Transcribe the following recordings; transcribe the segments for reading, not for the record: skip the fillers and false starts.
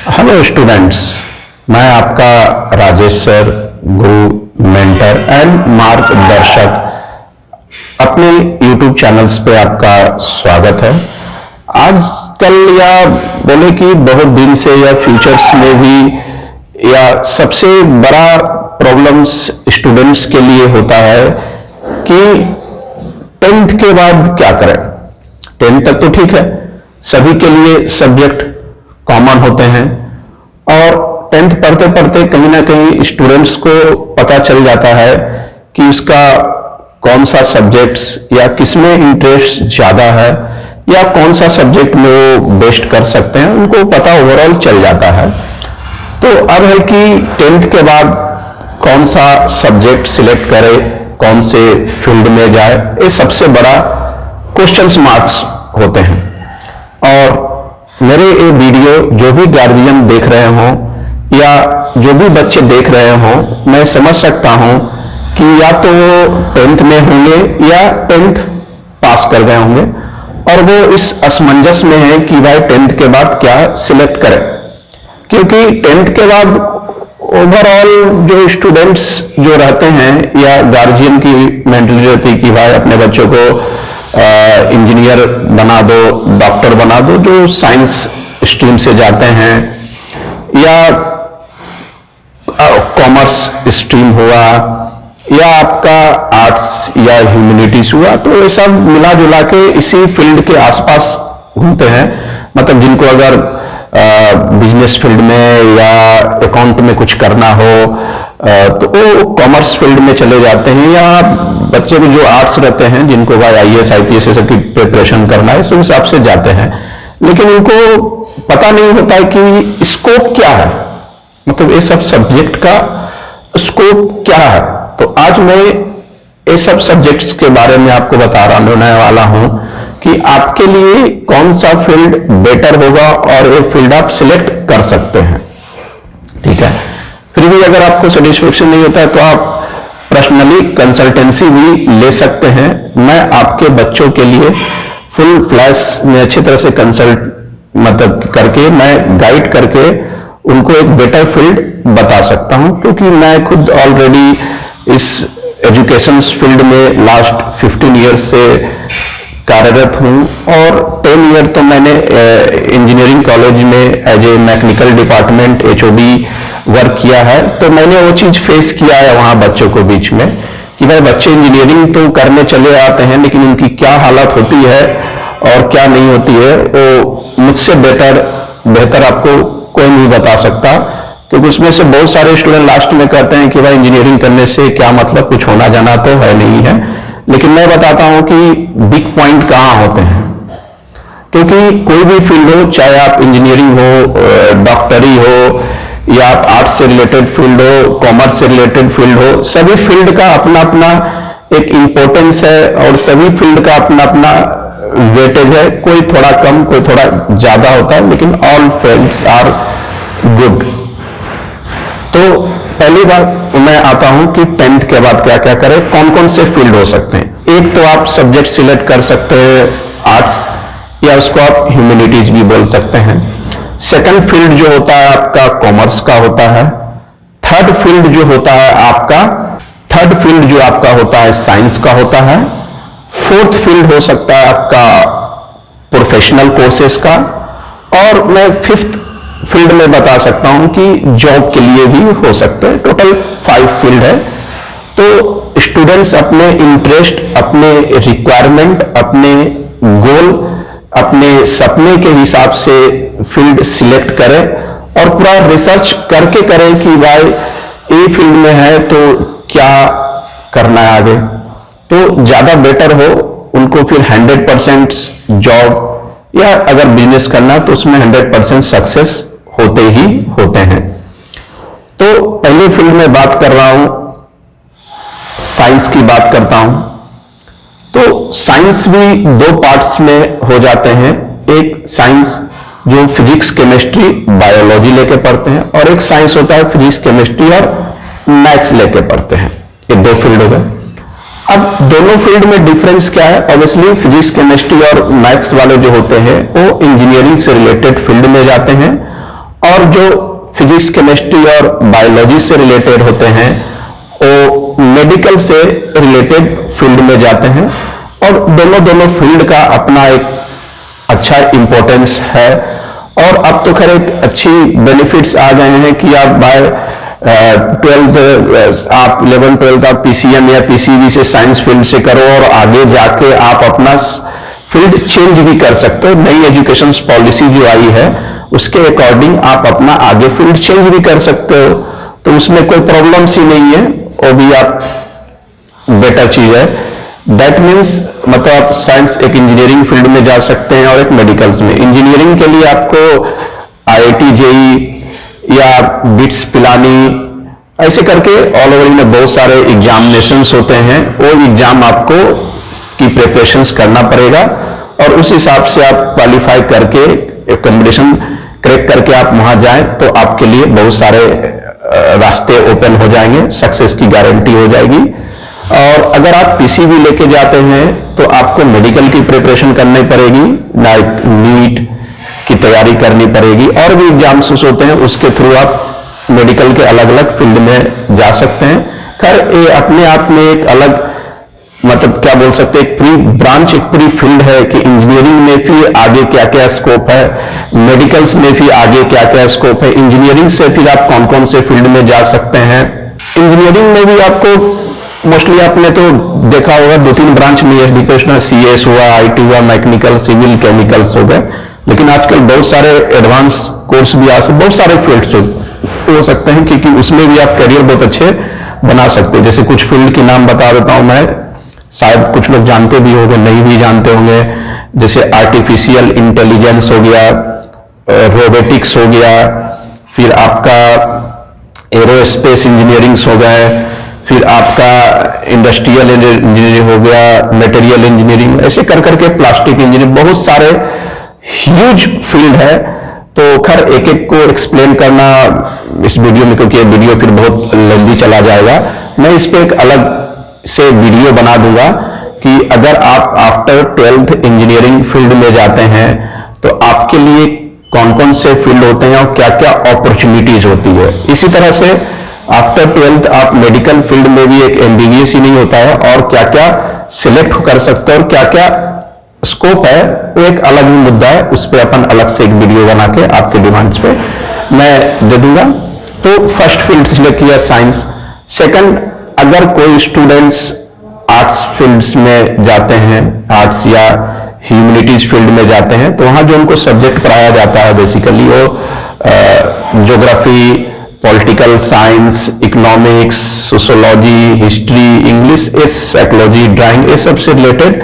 Hello students, मैं आपका Rajesh sir, Guru, mentor and मार्गदर्शक अपने YouTube चैनल्स पे आपका स्वागत है। आजकल या बोले कि बहुत दिन से या फ्यूचर्स में भी या सबसे बड़ा प्रॉब्लम्स स्टूडेंट्स के लिए होता है कि 10th के बाद क्या करें। 10th तक तो ठीक है, सभी के लिए सब्जेक्ट कॉमन होते हैं और 10th पढ़ते पढ़ते कहीं ना कहीं स्टूडेंट्स को पता चल जाता है कि उसका कौन सा सब्जेक्ट्स या किसमें इंटरेस्ट ज्यादा है या कौन सा सब्जेक्ट में वो बेस्ट कर सकते हैं, उनको पता ओवरऑल चल जाता है। तो अब है कि 10th के बाद कौन सा सब्जेक्ट सिलेक्ट करे, कौन से फील्ड में जाए, ये सबसे बड़ा क्वेश्चन मार्क्स होते हैं। और मेरे ये वीडियो जो भी गार्जियन देख रहे हों या जो भी बच्चे देख रहे हों, मैं समझ सकता हूं कि या तो वो 10th में होंगे या 10th पास कर गए होंगे और वो इस असमंजस में है कि भाई 10th के बाद क्या सिलेक्ट करें। क्योंकि 10th के बाद ओवरऑल जो स्टूडेंट्स जो रहते हैं या गार्जियन की मेंटलिटी रहती कि भाई अपने बच्चों को इंजीनियर बना दो, डॉक्टर बना दो, जो साइंस स्ट्रीम से जाते हैं, या कॉमर्स स्ट्रीम हुआ या आपका आर्ट्स या ह्यूमैनिटीज हुआ, तो ये सब मिला जुला के इसी फील्ड के आसपास घूमते हैं। मतलब जिनको अगर बिजनेस फील्ड में या अकाउंट में कुछ करना हो तो वो कॉमर्स फील्ड में चले जाते हैं, या बच्चे भी जो आर्ट्स रहते हैं जिनको IAS IPS सब की प्रिपरेशन करना है, इस हिसाब से जाते हैं। लेकिन उनको पता नहीं होता है कि स्कोप क्या है, मतलब ये सब सब्जेक्ट का स्कोप क्या है। तो आज मैं ये सब सब्जेक्ट्स के बारे में आपको बताने वाला हूं कि आपके लिए कौन सा फील्ड बेटर होगा और ये फील्ड आप सिलेक्ट कर सकते हैं। ठीक है, फिर भी अगर आपको सेटिस्फेक्शन नहीं होता है तो आप पर्सनली कंसल्टेंसी भी ले सकते हैं। मैं आपके बच्चों के लिए फुल फ्लैश में अच्छी तरह से कंसल्ट मतलब करके मैं गाइड करके उनको एक बेटर फील्ड बता सकता हूं, क्योंकि मैं खुद ऑलरेडी इस एजुकेशन फील्ड में लास्ट 15 ईयर्स से कार्यरत हूं और 10 ईयर तो मैंने इंजीनियरिंग कॉलेज में as a mechanical department HOD work किया है। तो मैंने वो चीज फेस किया है वहां बच्चों को बीच में कि भाई बच्चे इंजीनियरिंग तो करने चले आते हैं, लेकिन उनकी क्या हालत होती है और क्या नहीं होती है वो मुझसे बेहतर आपको कोई नहीं बता सकता। क्योंकि उसमें से बहुत सारे स्टूडेंट लास्ट में कहते हैं कि भाई इंजीनियरिंग करने से क्या मतलब, कुछ होना जाना तो है नहीं है। लेकिन मैं बताता हूं कि बिग पॉइंट कहां होते हैं। क्योंकि कोई भी फील्ड हो, चाहे आप इंजीनियरिंग हो, डॉक्टरी हो, या आप आर्ट्स से रिलेटेड फील्ड हो, कॉमर्स से रिलेटेड फील्ड हो, सभी फील्ड का अपना अपना एक इंपॉर्टेंस है और सभी फील्ड का अपना अपना वेटेज है। कोई थोड़ा कम, कोई थोड़ा ज्यादा होता है, लेकिन ऑल फील्ड्स आर गुड। तो पहली बात मैं आता हूं कि 10th के बाद क्या क्या करें, कौन कौन से फील्ड हो सकते हैं। एक तो आप सब्जेक्ट सिलेक्ट कर सकते हैं आर्ट्स, या उसको आप ह्यूमैनिटीज भी बोल सकते हैं। सेकंड फील्ड जो होता है आपका कॉमर्स का होता है। थर्ड फील्ड जो होता है साइंस का होता है। फोर्थ फील्ड हो सकता है आपका प्रोफेशनल कोर्सेस का। और मैं फिफ्थ फील्ड में बता सकता हूं कि जॉब के लिए भी हो सकते हैं। टोटल 5 फील्ड है। तो स्टूडेंट्स अपने इंटरेस्ट, अपने रिक्वायरमेंट, अपने गोल, अपने सपने के हिसाब से फील्ड सिलेक्ट करें और पूरा रिसर्च करके करें कि भाई ए फील्ड में है तो क्या करना है आगे। तो ज्यादा बेटर हो उनको फिर 100% जॉब, या अगर बिजनेस करना है तो उसमें 100% सक्सेस होते ही होते हैं। तो पहले फील्ड में बात कर रहा हूं, साइंस की बात करता हूं। तो साइंस भी 2 पार्ट्स में हो जाते हैं। एक साइंस जो फिजिक्स, केमिस्ट्री, बायोलॉजी लेके पढ़ते हैं, और एक साइंस होता है फिजिक्स, केमिस्ट्री और मैथ्स लेके पढ़ते हैं। ये 2 फील्ड हो गए। अब दोनों फील्ड में डिफरेंस क्या है। ऑब्वियसली फिजिक्स, केमिस्ट्री और मैथ्स वाले जो होते हैं वो इंजीनियरिंग से रिलेटेड फील्ड में जाते हैं, और जो फिजिक्स, केमिस्ट्री और बायोलॉजी से रिलेटेड होते हैं वो मेडिकल से रिलेटेड फील्ड में जाते हैं। और दोनों फील्ड का अपना एक अच्छा इंपॉर्टेंस है। और अब तो खैर एक अच्छी बेनिफिट्स आ गए हैं कि आप बाय 12th आप 11th-12th आप पीसीएम या पीसीबी से साइंस फील्ड से करो और आगे जाके आप अपना फील्ड चेंज भी कर सकते हो। नई एजुकेशन पॉलिसी जो आई है उसके अकॉर्डिंग आप अपना आगे फील्ड चेंज भी कर सकते हो, तो उसमें कोई प्रॉब्लम्स ही नहीं है। वो भी आप बेटर चीज है। दैट मीन्स मतलब आप साइंस एक इंजीनियरिंग फील्ड में जा सकते हैं और एक मेडिकल्स में। इंजीनियरिंग के लिए आपको आईआईटी, जेई या बिट्स, पिलानी ऐसे करके ऑल ओवर में बहुत सारे एग्जामिनेशंस होते हैं। वो एग्जाम आपको की प्रिपरेशंस करना पड़ेगा और उस हिसाब से आप क्वालिफाई करके कॉम्पिटिशन क्रैक करके आप वहां जाएं तो आपके लिए बहुत सारे रास्ते ओपन हो जाएंगे, सक्सेस की गारंटी हो जाएगी। और अगर आप पीसीबी लेके जाते हैं तो आपको मेडिकल की प्रिपरेशन करनी पड़ेगी, लाइक नीट की तैयारी करनी पड़ेगी और भी एग्जाम्स होते हैं, उसके थ्रू आप मेडिकल के अलग अलग फील्ड में जा सकते हैं। खैर ये अपने आप में एक अलग मतलब क्या बोल सकते हैं, एक पूरी ब्रांच, एक पूरी फील्ड है कि इंजीनियरिंग में फिर आगे क्या क्या स्कोप है, मेडिकल्स में फिर आगे क्या क्या स्कोप है, इंजीनियरिंग से फिर आप कौन कौन से फील्ड में जा सकते हैं। इंजीनियरिंग में भी आपको मोस्टली आपने तो देखा होगा 2-3 ब्रांच में एजुकेशनल, सीएस हुआ, आईटी हुआ, मैकेनिकल, सिविल, केमिकल्स हो गए। लेकिन आजकल बहुत सारे एडवांस कोर्स भी आ सकते, बहुत सारे फील्ड्स हो सकते हैं क्योंकि उसमें भी आप करियर बहुत अच्छे बना सकते हैं। जैसे कुछ फील्ड के नाम बता देता हूं मैं, शायद कुछ लोग जानते भी होंगे, नहीं भी जानते होंगे। जैसे आर्टिफिशियल इंटेलिजेंस हो गया, रोबोटिक्स हो गया, फिर आपका एरोस्पेस इंजीनियरिंग हो गए, फिर आपका इंडस्ट्रियल इंजीनियरिंग हो गया, मटेरियल इंजीनियरिंग, ऐसे कर करके प्लास्टिक इंजीनियरिंग, बहुत सारे ह्यूज फील्ड है। तो खैर एक एक को एक्सप्लेन करना इस वीडियो में, क्योंकि ये वीडियो फिर बहुत लंबी चला जाएगा, मैं इस पे एक अलग से वीडियो बना दूंगा कि अगर आप आफ्टर 12th इंजीनियरिंग फील्ड में जाते हैं तो आपके लिए कौन कौन से फील्ड होते हैं और क्या क्या अपॉर्चुनिटीज होती है। इसी तरह से आफ्टर 12th आप मेडिकल फील्ड में भी एक एमबीबीएस ही नहीं होता है और क्या क्या सिलेक्ट कर सकते हैं और क्या क्या स्कोप है, वो एक अलग ही मुद्दा है। उस पर अपन अलग से एक वीडियो बना के आपके डिमांड्स पे मैं दे दूंगा। तो फर्स्ट फील्ड सिलेक्ट किया साइंस। सेकंड, अगर कोई स्टूडेंट्स आर्ट्स फील्ड्स में जाते हैं, आर्ट्स या ह्यूमैनिटीज फील्ड में जाते हैं, तो वहां जो उनको सब्जेक्ट पढ़ाया जाता है बेसिकली वो geography, political science, economics, sociology, history, English, psychology, drawing, ये सब से रिलेटेड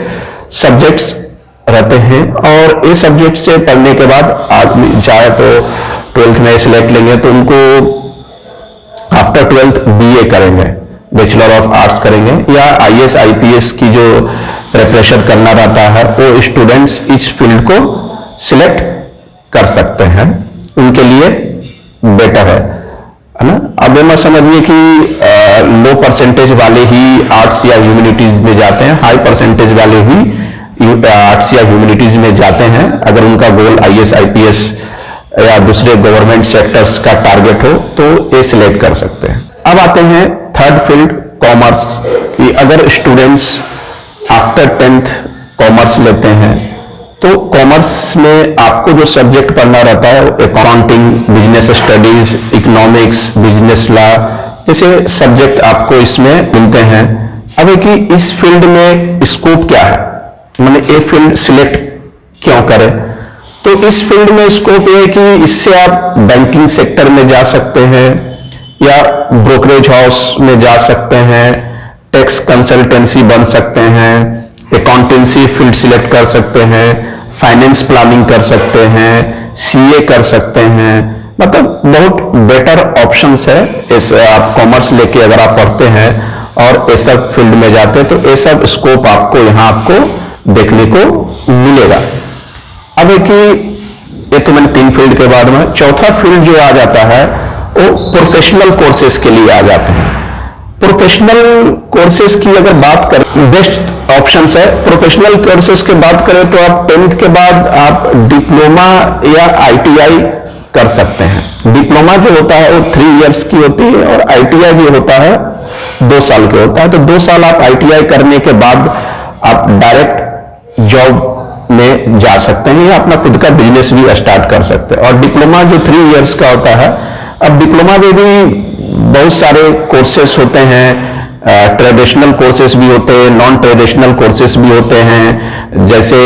सब्जेक्ट्स रहते हैं। और ये सब्जेक्ट से पढ़ने के बाद आदमी चाहे तो 12th में सिलेक्ट लेंगे तो उनको आफ्टर 12th बीए करेंगे, बैचलर ऑफ आर्ट्स करेंगे, या आईएएस आईपीएस की जो प्रिपरेशन करना रहता है वो स्टूडेंट्स इस फील्ड को सिलेक्ट कर सकते हैं, उनके लिए बेटर है ना। अब मैं समझिए कि लो परसेंटेज वाले ही आर्ट्स या ह्यूमैनिटीज में जाते हैं, हाई परसेंटेज वाले ही आर्ट्स या ह्यूमैनिटीज में जाते हैं। अगर उनका गोल आईएएस आईपीएस या दूसरे गवर्नमेंट सेक्टर्स का टारगेट हो तो ये सिलेक्ट कर सकते हैं। अब आते हैं थर्ड फील्ड, कॉमर्स की। अगर स्टूडेंट्स आफ्टर 10th कॉमर्स लेते हैं तो कॉमर्स में आपको जो सब्जेक्ट पढ़ना रहता है accounting, business studies, economics, business law जैसे सब्जेक्ट आपको इसमें मिलते हैं। अब है कि इस फील्ड में स्कोप क्या है, मैंने ये फील्ड सिलेक्ट क्यों करें। तो इस फील्ड में स्कोप ये है कि इससे आप बैंकिंग सेक्टर में जा सकते हैं या ब्रोकरेज हाउस में जा सकते हैं, टैक्स कंसल्टेंसी बन सकते हैं, अकाउंटेंसी फील्ड सिलेक्ट कर सकते हैं, फाइनेंस प्लानिंग कर सकते हैं, सीए कर सकते हैं। मतलब बहुत बेटर ऑप्शंस है। ऐसे आप कॉमर्स लेके अगर आप पढ़ते हैं और ये सब फील्ड में जाते हैं तो ये सब स्कोप आपको यहाँ आपको देखने को मिलेगा। अब है कि ये तो मैंने 3 फील्ड के बाद में चौथा फील्ड जो आ जाता है वो प्रोफेशनल कोर्सेज के लिए आ जाते हैं। प्रोफेशनल कोर्सेज की अगर बात करें, बेस्ट ऑप्शंस है। प्रोफेशनल कोर्सेज की बात करें तो आप 10th के बाद आप डिप्लोमा या आईटीआई कर सकते हैं। डिप्लोमा जो होता है वो 3 इयर्स की होती है और ITI भी होता है 2 साल के होता है। तो 2 साल आप ITI करने के बाद आप डायरेक्ट जॉब में जा सकते हैं या अपना खुद का बिजनेस भी स्टार्ट कर सकते हैं। और डिप्लोमा जो 3 इयर्स का होता है, अब डिप्लोमा में भी बहुत सारे कोर्सेस होते हैं, ट्रेडिशनल कोर्सेस भी होते हैं, नॉन ट्रेडिशनल कोर्सेस भी होते हैं। जैसे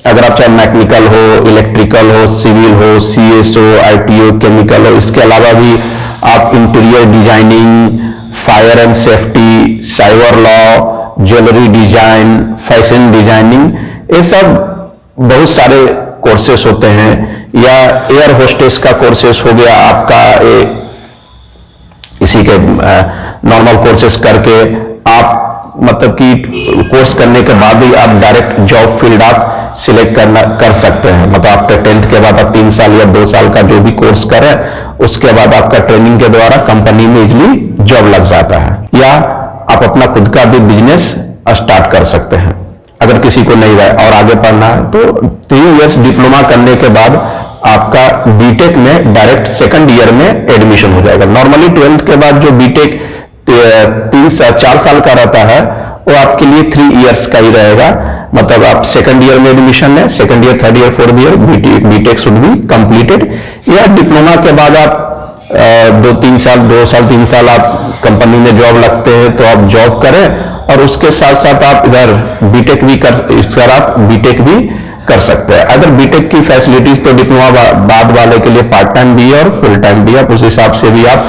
अगर आप चाहे मैकेनिकल हो, इलेक्ट्रिकल हो, सिविल हो, CS हो, ITO, केमिकल हो, इसके अलावा भी आप interior designing, fire and safety, cyber law, jewellery design, fashion designing, ये सब बहुत सारे कोर्सेस होते हैं। या एयर होस्टेस का कोर्सेस हो गया आपका, इसी के नॉर्मल कोर्सेस करके आप मतलब कि कोर्स करने के बाद ही आप डायरेक्ट जॉब फील्ड आप सिलेक्ट कर सकते हैं। मतलब आफ्टर 10th के बाद आप 3 साल या 2 साल का जो भी कोर्स करें, उसके बाद आपका ट्रेनिंग के द्वारा कंपनी में इजीली जॉब लग जाता है। या आप अपना खुद का भी बिजनेस स्टार्ट कर सकते हैं अगर किसी को नहीं और आगे पढ़ना है। तो 3 इयर्स डिप्लोमा करने के बाद आपका बीटेक में डायरेक्ट 2nd ईयर में एडमिशन हो जाएगा। नॉर्मली 12th के बाद जो बीटेक 4 साल का रहता है वो आपके लिए 3 इयर्स का ही रहेगा। मतलब आप 2nd ईयर में एडमिशन है, 2nd year, 3rd year, 4th year B Tech should be completed. या डिप्लोमा के बाद आप 2 साल 3 साल आप कंपनी में जॉब लगते हैं तो आप जॉब करें और उसके साथ साथ आप इधर बीटेक भी कर सकते हैं। अगर बीटेक की फैसिलिटीज तो डिप्लोमा बाद वाले के लिए पार्ट टाइम भी है और फुल टाइम भी है। उस हिसाब से भी आप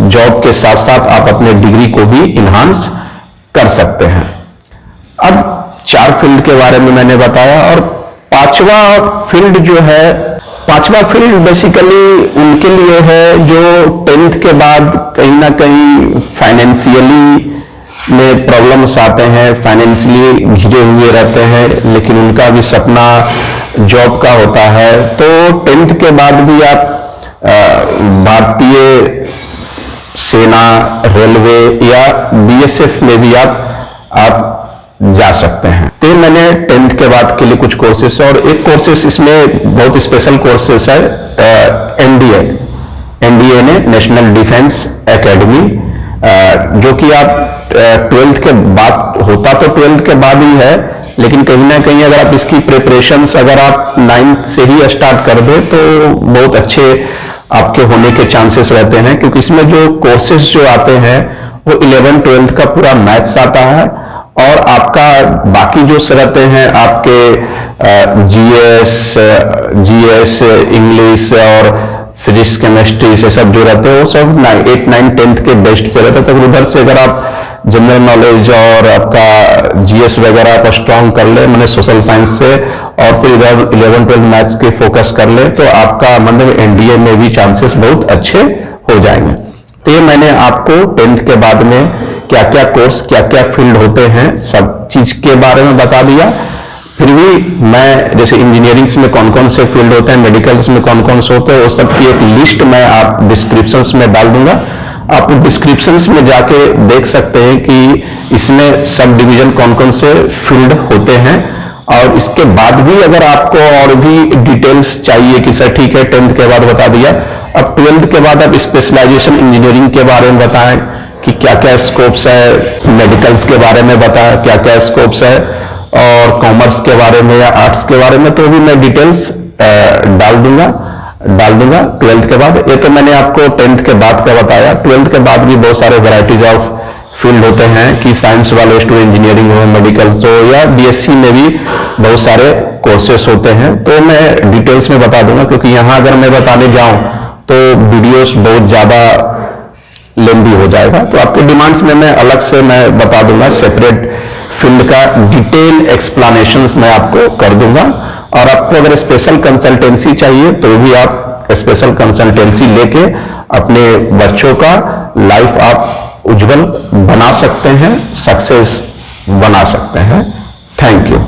जॉब के साथ साथ आप अपने डिग्री को भी इन्हांस कर सकते हैं। अब 4 फील्ड के बारे में मैंने बताया और 5वां फील्ड जो है, 5वां फील्ड बेसिकली उनके लिए है जो 10th के बाद कहीं ना कहीं फाइनेंशियली में प्रॉब्लम्स आते हैं, फाइनेंशियली घिरे हुए रहते हैं, लेकिन उनका भी सपना जॉब का होता है। तो 10th के बाद भी आप भारतीय सेना, रेलवे या BSF में भी आप जा सकते हैं। तो मैंने 10th के बाद के लिए कुछ कोर्सेस, और एक कोर्सेस इसमें बहुत स्पेशल कोर्सेस है, NDA ने नेशनल डिफेंस एकेडमी, जो कि आप 12th के बाद होता तो 12th के बाद ही है, लेकिन कहीं ना कहीं अगर आप इसकी प्रिपरेशंस अगर आप 9th से ही स्टार्ट कर दे तो बहुत अच्छे आपके होने के चांसेस रहते हैं। क्योंकि इसमें जो कोर्सेज जो आते हैं वो 11th 12th का पूरा मैथ्स आता है और आपका बाकी जो रहते हैं आपके GS, इंग्लिश और फिजिक्स, केमिस्ट्री से सब जो रहते हैं वो सब 8, 9, 10th के बेस्ट पे रहते हैं। तो उधर से अगर आप जनरल नॉलेज और आपका GS वगैरह आप स्ट्रॉन्ग कर ले, मैंने सोशल साइंस से, और फिर इधर 11, 12 मैथ्स के फोकस कर ले तो आपका मतलब NDA में भी चांसेस बहुत अच्छे हो जाएंगे। तो ये मैंने आपको 10th के बाद में क्या क्या कोर्स, क्या क्या फील्ड होते हैं, सब चीज के बारे में बता दिया। फिर भी मैं जैसे इंजीनियरिंग्स में कौन कौन से फील्ड होते हैं, मेडिकल्स में कौन कौन से होते हैं, वो सब की एक लिस्ट मैं आप डिस्क्रिप्शंस में डाल दूंगा। आप डिस्क्रिप्शंस में जाके देख सकते हैं कि इसमें सब डिवीजन कौन कौन से फील्ड होते हैं। और इसके बाद भी अगर आपको और भी डिटेल्स चाहिए कि सर ठीक है 10th के बाद बता दिया, अब 12th के बाद आप स्पेशलाइजेशन इंजीनियरिंग के बारे में बताएं कि क्या क्या स्कोप्स है, मेडिकल्स के बारे में बताएं क्या क्या स्कोप्स है, और कॉमर्स के बारे में या आर्ट्स के बारे में तो भी मैं डिटेल्स डाल दूंगा 12th के बाद। ये तो मैंने आपको 10th के बाद का बताया। 12th के बाद भी बहुत सारे वैरायटीज ऑफ फील्ड होते हैं कि साइंस वाले स्टूडेंट इंजीनियरिंग हो, मेडिकल्स हो, या BSc में भी बहुत सारे कोर्सेस होते हैं। तो मैं डिटेल्स में बता दूंगा, क्योंकि यहां अगर मैं बताने जाऊं तो वीडियोस बहुत ज्यादा लेंदी हो जाएगा। तो आपके डिमांड्स में मैं अलग से मैं बता दूंगा, सेपरेट फील्ड का डिटेल एक्सप्लेनेशंस मैं आपको कर दूंगा। और आपको अगर स्पेशल कंसल्टेंसी चाहिए तो भी आप स्पेशल कंसल्टेंसी लेके अपने बच्चों का लाइफ आप उज्जवल बना सकते हैं, सक्सेस बना सकते हैं। Thank you.